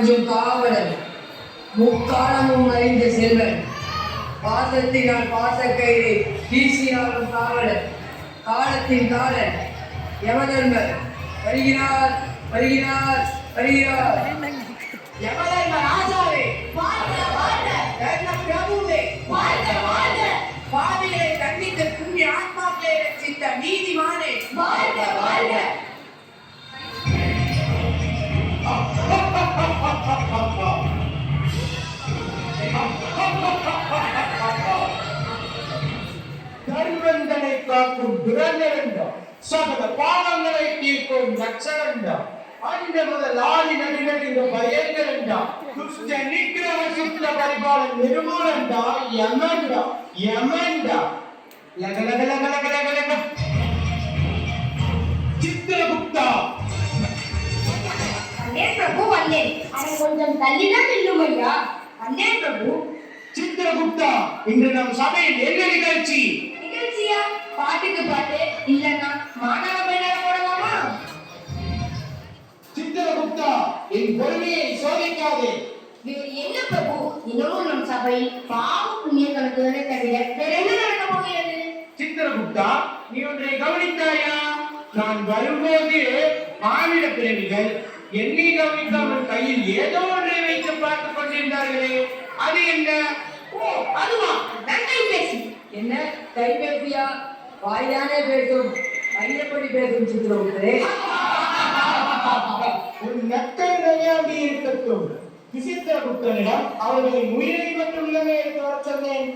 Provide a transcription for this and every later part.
அஞ்சும் காவலன் முக்காலமும் அறிந்த செல்வன் பாசத்தினால் பாசக்கயிறு வீசினாலும் காவலன் காலத்தின் காலன் யமதர்மர் வருகிறார் வருகிறார் வருகிறார். யமதர்ம ராஜாவே தர்ம பிரபுவே பாவிகளை கண்டித்த புண்ணிய ஆத்மாக்களை ரட்சித்த நீதிமானே வாழ்க வாழ்க. தர்மந்தனை காக்கும் துரந்தரண்டம் சகல பாவங்களை தீர்க்கும் நட்சரண்டம் அந்த முதல் ஆதி நடிகரிந்த பயங்கரண்டா துஷ்ட நிக்கிரம சுத்த பரிபாலன் நிர்மூலண்டா யமண்டா யமண்டா லக லக லக லக லக லக. சித்திரகுப்தா அண்ணே பிரபு வந்தேன். அவன் கொஞ்சம் தள்ளிதான் நில்லும் ஐயா. அண்ணே பிரபு. சித்திரகுப்தா, இன்று நம் சபையில் என்ன நிகழ்ச்சி? நிகழ்ச்சியா? பாட்டுக்கு பாட்டு இல்லன்னா மாணவ மேடம் போடலாமா? சித்திரகுப்தா, என் பொறுமையை சோதிக்காதே. வேறு என்ன பிரபு? இன்னமும் நம் சபையில் பாவ புண்ணிய கணக்குகளை தவிர வேற என்ன நடக்க போகிறது? சித்திரகுப்தா, நீ ஒன்றை கவனித்தாயா? நான் வரும்போது மானிட பிறவிகள் என்னை கவனிக்காமல் கையில் ஏதோ ஒன்றை வைத்து பார்த்துக் கொண்டிருந்தார்களே, அது என்ன? ஓ, அதுவா? நன்மை பேசி. என்ன கைபேசியா? வாய்தானே பேசும், கையப்படி பேசும் சித்திரகுப்தரே. உன் நக்கல் நையாண்டி இருக்கட்டும். சித்திரகுப்தனிடம் அவர்களின் உயிரை மட்டும் எடுத்து வர சொன்னேன்.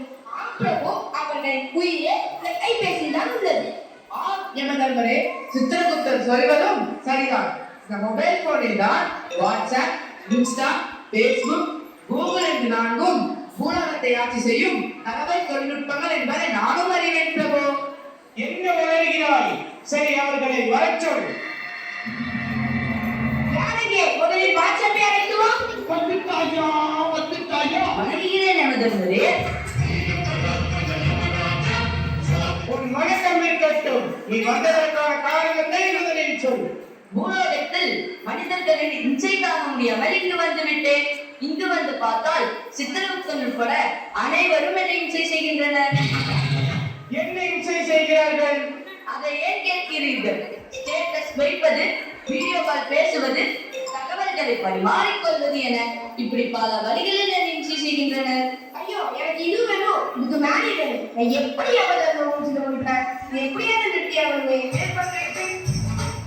பிரபு, அவர்கள் உயிரே கைபேசிதான் உள்ளது. யமதர்மரே, சித்திரகுப்தர் சொல்வதும் சரிதான். இந்த மொபைல் போனில் தான் வாட்ஸ்அப், இன்ஸ்டா, பேஸ்புக், கூகுள் என்று நான்கும் பூலகத்தை ஆட்சி செய்யும் தகவல் தொழில்நுட்பங்கள் என்பதை நானும் அறிவேன் பிரபு. என்ன வளர்கிறாய்? சரி, அவர்களை வரச் சொல். யாரங்கே முதலில் வாட்ஸ்அப்பை அழைத்து வா. வந்துட்டாயா வந்துட்டாயா? வருகிறேன் யமதர்மரே. உன் வணக்கம் இருக்கட்டும். நீ வந்ததற்கான காரணத்தை முதலில் சொல். பூலோகத்தில் மனிதர்களின் இச்சை தாங்க முடியாமல் இங்கு வந்து விட்டேன். இங்கு வந்து பார்த்தால் சித்திரகுப்தன் உட்பட அனைவரும் என்னை இச்சை செய்கின்றனர். என்ன இம்சை செய்கிறார்கள்? அதை ஏன் கேட்கிறீர்கள்? ஸ்டேட்டஸ் வைப்பது, வீடியோ கால் பேசுவது, தகவல்களை பரிமாறிக்கொள்வது என இப்படி பல வழிகளில் என்னை இச்சை செய்கின்றனர். ஐயோ, எனக்கு இது வேணும், இதுக்கு மேலே வேணும். நான் எப்படி அவதற்கு முடிச்சுட்டு முடிப்பேன்? எப்படியாவது நிறுத்தி அவர்கள்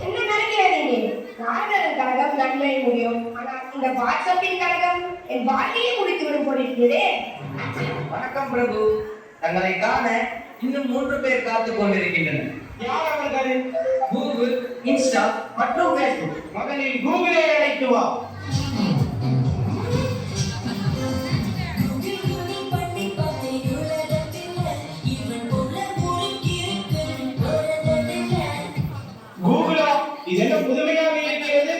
என்ன நினைக்கிறீங்க? நாடகம் கழகம் நன்மை முடியும், ஆனா இந்த வாட்ஸ்அப்பின் கழகம் என் வாழ்க்கையை முடித்து விடும் போலிருக்கிறதே. வணக்கம் பிரபு. தங்களை காண இன்னும் 3 பேர் காத்துக் கொண்டிருக்கின்றனர். யார் அவர்கள்? கூகுள், இன்ஸ்டா மற்றும் பேஸ்புக். முதலில் கூகுளை அழைத்து வா. கூகுளா, இதெல்லாம் புதுமையாக இருக்கிறது.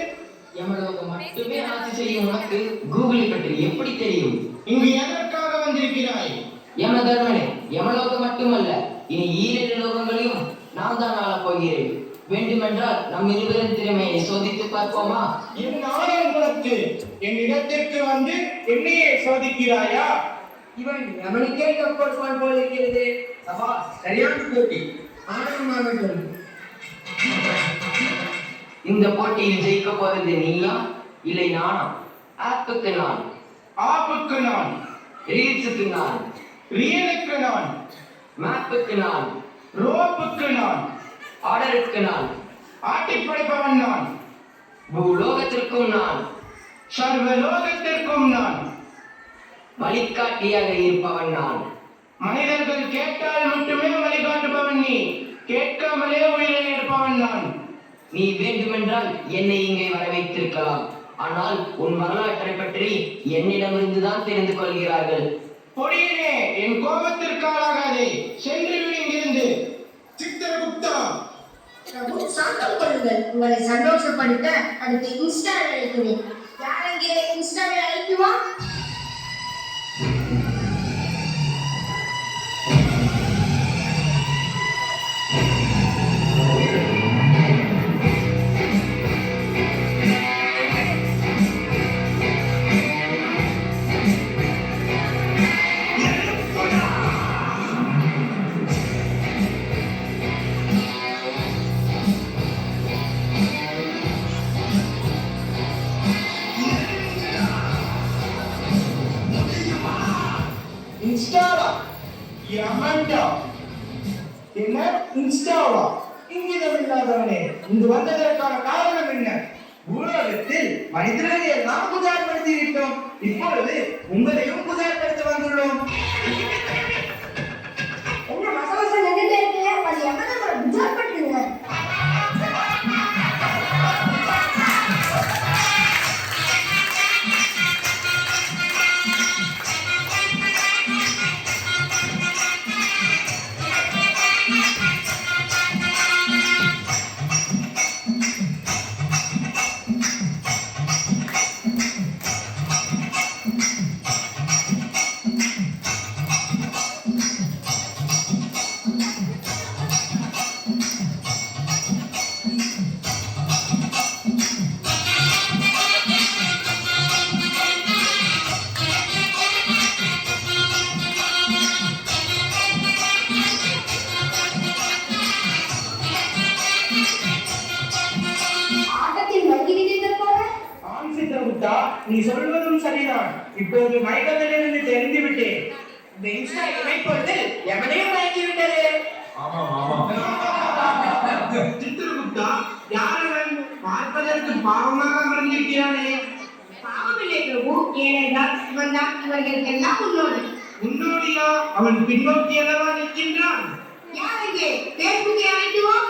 யமலோகம் மட்டுமே ஆட்சி செய்யும் உனக்கு கூகுளை பற்றி எப்படி தெரியும்? இங்கு எதற்காக வந்திருக்கிறாய்? யமதர்மனே, யமலோகம் மட்டுமல்ல, இனி 7 லோகங்களையும் நான் தான் ஆளப் போகிறேன். வேண்டுமென்றால் நம் இருவரின் திறமையை சோதித்து பார்ப்போமா? என் ஆணவம் உனக்கு. என் இடத்திற்கு வந்து என்னையே சோதிக்கிறாயா? இவன் யமனுக்கே கப்போடுவான் போல் இருக்கிறது. சபா சரியான போட்டி. ஆனந்தமாக இந்த போட்டியில் ஜெயிக்க போறது நீயா இல்லை நானா? ஆப்புக்கு நான், ஆப்புக்கு நான், ரீல்ஸுக்கு நான், ரியலுக்கு நான், மேப்புக்கு நான், ரோப்புக்கு நான், ஆர்டருக்கு நான், ஆட்டி படைப்பவன் நான், பூலோகத்திற்கும் நான், சர்வலோகத்திற்கும் நான், வழிகாட்டியாக இருப்பவன் நான். மனிதர்கள் கேட்டால் மட்டுமே வழிகாட்டுபவன் நீ, கேட்காமலே உயிரை எடுப்பவன் நான். நீ வேண்டுமென்றால் என்னை இங்கே வர வைத்திருக்கலாம். ஆனால் உன் வரலாற்றை பற்றி என்னிடமிருந்துதான் தெரிந்து கொள்கிறார்கள். பொடியனே, என் கோபத்திற்கு ஆளாகாதே. சென்று விடு இங்கிருந்து. சித்திரகுப்தா, சாந்தம் கொள்ளுங்கள். உங்களை சந்தோஷப்படுத்த அடுத்து இன்ஸ்டா அழைக்கிறேன். யாரங்கே இன்ஸ்டாவை அழைக்குமா? என்ன இன்ஸ்டாவா? இங்கிதம் இல்லாதவனே, இங்கு வந்ததற்கான காரணம் என்ன? பூலோகத்தில் மனிதர்களை எல்லாம் புகார்படுத்தி விட்டோம். இப்பொழுது உங்களையும் புகார்படுத்த வந்துள்ளோம். என்ன மசவசம் நின்றுட்டே இருக்கு? அது யமதர்மரை புஜார்படுத்துங்க. ஆட்டத்தில் மகிழ்ந்தது போல. ஆம் சித்திரகுப்தா, நீ சொல்வதும் சரிதான். இப்போது மயக்கத்திலிருந்து தெரிந்து விட்டேன். இந்த இன்ஸ்டா இணைப்பொழுதில் எவனையும் மயக்கி விட்டது. சித்திரகுப்தா, யாரவன் பார்ப்பதற்கு பாவமாக அமர்ந்திருக்கிறானே? பாவமில்லை பிரபு, ஏனென்றால் இவன் தான் இவர்களுக்கு எல்லாம் முன்னோடி. முன்னோடியா? அவன் பின்னோக்கி அல்லவா நிற்கின்றான்? யார் இங்கே பேஸ்புக்கை அழைத்துவோம்.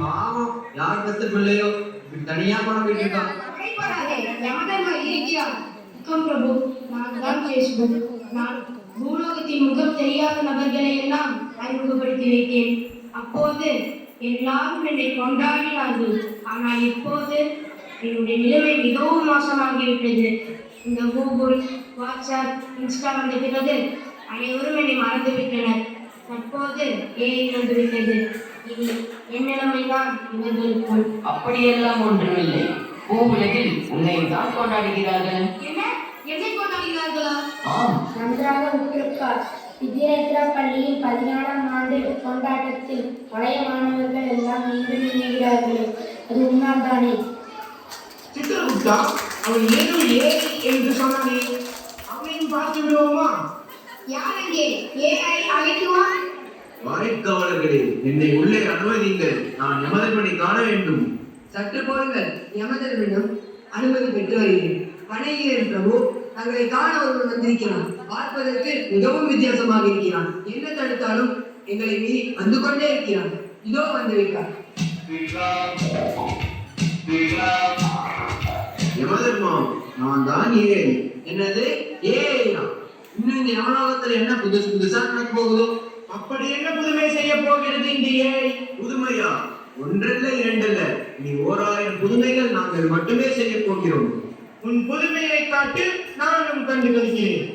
பாவம், யார் பெத்த பிள்ளையோ இப்படி தனியா பணம் இருக்கான். பயப்படாதே, யமதர்மர் இருக்கிறார். வணக்கம் பிரபு, நான் தான் பேஸ்புக். நான் பூலோகத்தின் முகம் தெரியாத நபர்களை எல்லாம் அறிமுகப்படுத்தி வைத்தேன். அப்போது எல்லாரும் என்னை கொண்டாடினார்கள். ஆனால் இப்போது என்னுடைய நிலைமை மிகவும் மோசமாகிவிட்டது. இந்த கூகுள், வாட்ஸ்அப், இன்ஸ்டா வந்த பிறகு அனைவரும் என்னை மறந்துவிட்டனர். தற்போது ஏஐ வந்துவிட்டது. இது என் நிலைமைதான் இவர்களுக்குள். அப்படியெல்லாம் ஒன்றுமில்லை. பூவுலகில் உன்னை தான் கொண்டாடுகிறார்கள். என்ன? என்னை கொண்டாடுகிறார்களா? ஆம், நன்றாக உத்திருக்கார். வித்யாரத்னா பள்ளியின் 14ஆம் ஆண்டு கொண்டாட்டத்தில் பழைய மாணவர்கள் எல்லாம் மீண்டும் இணைகிறார்கள். அது உண்மைதான் தானே? சித்திரகுப்தா, அவன் ஏதோ ஏஐ என்று சொன்னானே, அவனையும் பார்த்து விடுவோமா? யார் அங்கே? ஏஐ அழைக்குவான். வாழைக்காவலர்களே, என்னை உள்ளே அனுமதிங்கள். நான் யமதர்மனை காண வேண்டும். சற்று போருங்கள், யமதர்மனிடம் அனுமதி பெற்று வருகிறேன். வணங்குகிறேன் பிரபு. தங்களை காண ஒருவன் வந்திருக்கிறான். பார்ப்பதற்கு மிகவும் வித்தியாசமாக இருக்கிறான். என்ன தடுத்தாலும் எங்களை மீறி வந்து கொண்டே இருக்கிறான். இதோ வந்து விட்டார். யமதர்மா, நான் தான் ஏஐ. என்னது ஏஐயா? இன்னும் இந்த யமலோகத்துல என்ன புதுசா நடக்க போகுதோ? அப்படி என்ன புதுமை செய்ய போகிறது இந்த ஏஐ? புதுமையா? ஒன்றல்ல இரண்டல்ல, நீ 1000 புதுமைகள் நாங்கள் மட்டுமே செய்ய போகிறோம். உன் புதுமையை காட்டு, நானும் கண்டுகளிக்கிறேன்.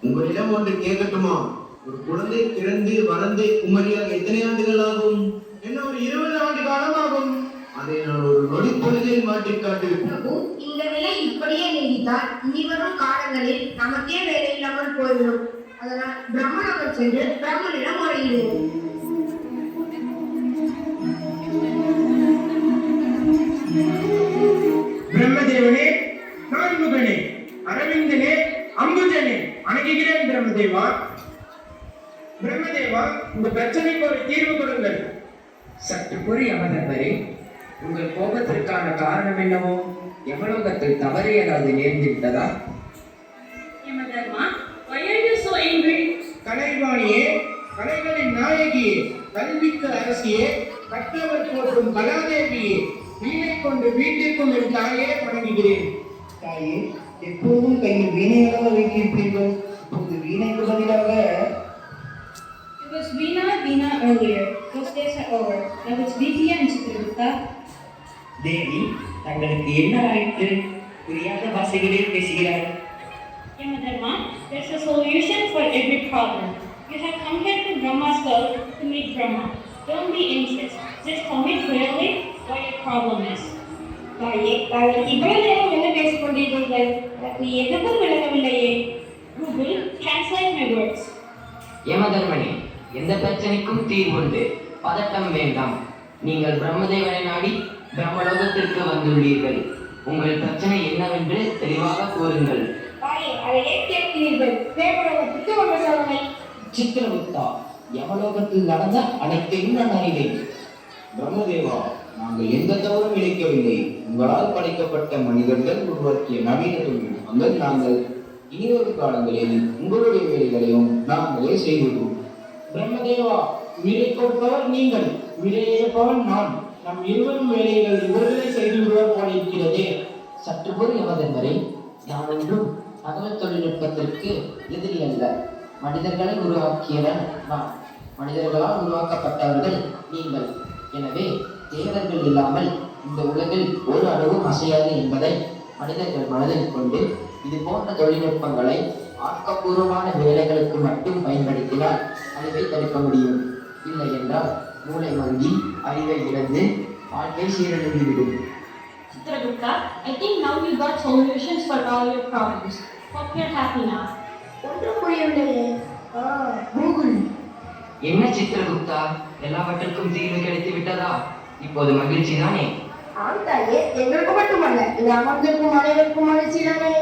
உங்களிடம் ஒன்று கேட்கட்டுமா? ஒரு குழந்தை பிறந்து வளர்ந்து குமரியாக எத்தனை ஆண்டுகள் ஆகும்? என்ன ஒரு 20 ஆண்டு காலம் ஆகும். அதை நான் ஒரு நொடி பொழுதில் மாற்றி காட்டு. பிரபு, இந்த நிலை இப்படியே நீடித்தால் இனிவரும் காலங்களில் நமக்கே வேலை இல்லாமல் போய்விடும். அதனால் பிரம்மலோகம் சென்று பிரம்மனிடம் முறையிடுவோம். பிரம்மதேவனே, நான்முகனே, அரவிந்தனே, அம்புஜனே, வணங்குகிறேன் பிரம்மதேவா. பிரம்மதேவா, இந்த பிரச்சனைக்கு ஒரு தீர்வு கொடுங்கள். சற்று பொறு யமதர்மரே, உங்கள் கோபத்திற்கான காரணம் என்னவோ? யமலோகத்தில் தவறு ஏதாவது நேர்ந்துவிட்டதா? Yamadharma, why are you so angry? கலைவாணியே, கலைகளின் நாயகியே, கல்விக்கு அரசியே, கற்றவர் போற்றும் கலாதேவியே, வீணை கொண்டு வீட்டிற்கும் என் தாயே வணங்குகிறேன். தாயே, எப்போதும் கையில் வீணையாக வைத்திருப்பீர்கள். இப்போது வீணைக்கு பதிலாக It was Veena earlier. Those days are over. Now it's Vidya and Chitragupta. தேவி, தங்களுக்கு என்ன ஆயிற்று? புரியாத பாஷைகளில் பேசுகிறார். Yamadharma, there's a solution for every problem. You have come here to Brahma's well to meet Brahma. Don't be anxious. Just tell me clearly what your problem is. தாயே, தாங்கள் இவ்வளவு நேரம் என்ன பேசிக் கொண்டிருந்தீர்கள்? எனக்கு எதுவும் விளங்கவில்லையே. Google, translate my words. யமதர்மனே, எந்த பிரச்சனைக்கும் தீர்வுண்டு. பதட்டம் வேண்டாம். நீங்கள் பிரம்மதேவனை நாடி பிரம்மலோகத்திற்கு வந்துள்ளீர்கள். உங்கள் பிரச்சனை என்னவென்று தெளிவாக கூறுங்கள். தாயே, அதை ஏன் கேட்கிறீர்கள்? தேவலோகத்துக்கு வந்த சோதனை. சித்திரகுப்தா, யமலோகத்தில் நடந்த அனைத்தையும் நான் அறிவேன். பிரம்மதேவா, நாங்கள் எந்த தவறும் இழைக்கவில்லை. உங்களால் படைக்கப்பட்ட மனிதர்கள் உருவாக்கிய நவீன தொழில்நுட்பங்கள் நாங்கள் இனிவரும் காலங்களில் உங்களுடைய வேலைகளையும் நாங்களே செய்துள்ளோம். பிரம்மதேவா, விடை கொடுப்பவர் நீங்கள், விடையேற்பவன் நான். நம் இருவரும் வேலைகள் இவர்களே செய்து விடுவார் போல இருக்கிறதே. சற்று பொறு யமதர்மரே, நான் ஒன்றும் தகவல் தொழில்நுட்பத்திற்கு எதிரி அல்ல. மனிதர்களை உருவாக்கியவன் நான். மனிதர்களால் உருவாக்கப்பட்டவர்கள் நீங்கள். எனவே தேவர்கள் இல்லாமல் இந்த உலகில் ஒரு அளவும் அசையாது என்பதை மனிதர்கள் மனதில் கொண்டு இது போன்ற தொழில்நுட்பங்களை ஆக்கப்பூர்வமான வேலைகளுக்கு மட்டும் பயன்படுத்தினால் அழிவை தடுக்க முடியும். இல்லை என்றால் மூளை மங்கி அறிவை இழந்து வாழ்க்கை சீரழிந்துவிடும். Chitragupta, I think now you got solutions for all your problems. Hope you're happy now. ஒன்றும் புரியவில்லையே. கூகுள். என்ன சித்திரகுப்தா, எல்லாவற்றுக்கும் தீர்வு கிடைத்து விட்டதா? இப்போது மகிழ்ச்சி தானே? ஆம் தாயே, எங்களுக்கு மட்டுமல்ல, இது அமர்ந்திருக்கும் அனைவருக்கும் மகிழ்ச்சி தானே.